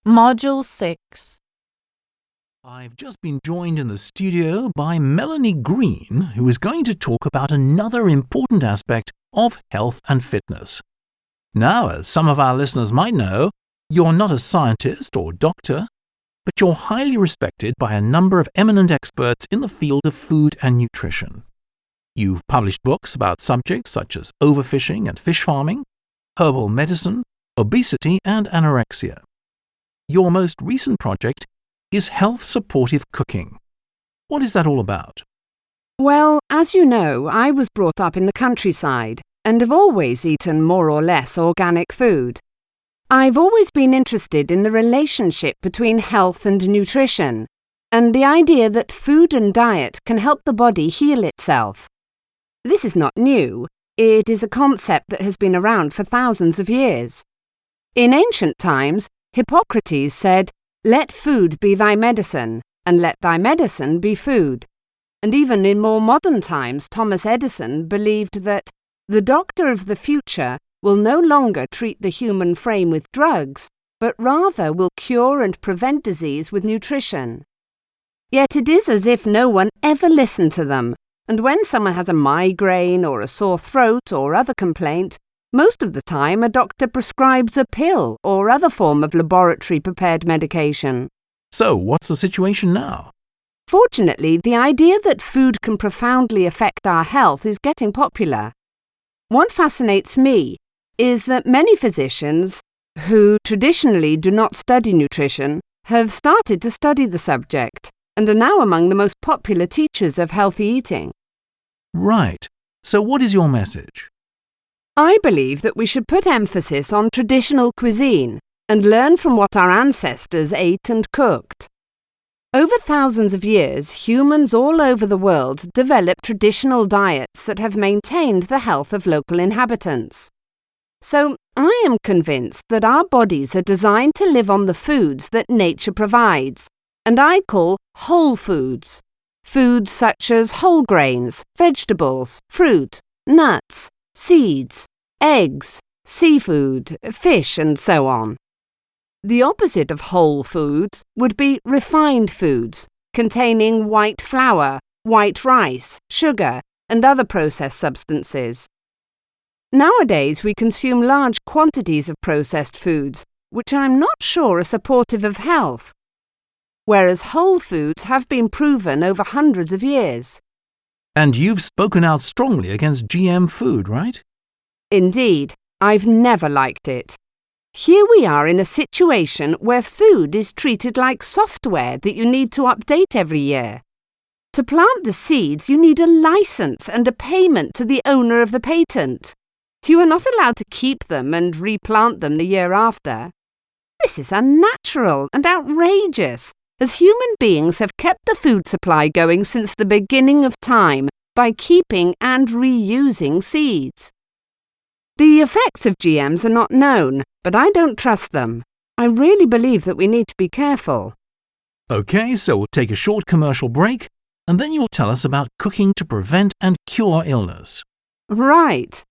Module 6. I've just been joined in the studio by Melanie Green, who is going to talk about another important aspect of health and fitness. Now, as some of our listeners might know, you're not a scientist or doctor, but you're highly respected by a number of eminent experts in the field of food and nutrition. You've published books about subjects such as overfishing and fish farming, herbal medicine, obesity and anorexia. Your most recent project is health-supportive cooking. What is that all about? Well, as you know, I was brought up in the countryside and have always eaten more or less organic food. I've always been interested in the relationship between health and nutrition, and the idea that food and diet can help the body heal itself. This is not new. It is a concept that has been around for thousands of years. In ancient times, Hippocrates said, "Let food be thy medicine, and let thy medicine be food." And even in more modern times, Thomas Edison believed that the doctor of the future will no longer treat the human frame with drugs, but rather will cure and prevent disease with nutrition. Yet it is as if no one ever listened to them, and when someone has a migraine or a sore throat or other complaint, most of the time a doctor prescribes a pill or other form of laboratory-prepared medication. So, what's the situation now? Fortunately, the idea that food can profoundly affect our health is getting popular. What fascinates me is that many physicians, who traditionally do not study nutrition, have started to study the subject and are now among the most popular teachers of healthy eating. Right. So what is your message? I believe that we should put emphasis on traditional cuisine and learn from what our ancestors ate and cooked. Over thousands of years, humans all over the world developed traditional diets that have maintained the health of local inhabitants. So, I am convinced that our bodies are designed to live on the foods that nature provides, and I call whole foods. Foods such as whole grains, vegetables, fruit, nuts, seeds, eggs, seafood, fish, and so on. The opposite of whole foods would be refined foods, containing white flour, white rice, sugar, and other processed substances. Nowadays, we consume large quantities of processed foods, which I'm not sure are supportive of health, whereas whole foods have been proven over hundreds of years. And you've spoken out strongly against GM food, right? Indeed, I've never liked it. Here we are in a situation where food is treated like software that you need to update every year. To plant the seeds, you need a license and a payment to the owner of the patent. You are not allowed to keep them and replant them the year after. This is unnatural and outrageous, as human beings have kept the food supply going since the beginning of time by keeping and reusing seeds. The effects of GMs are not known, but I don't trust them. I really believe that we need to be careful. Okay, so we'll take a short commercial break, and then you'll tell us about cooking to prevent and cure illness. Right.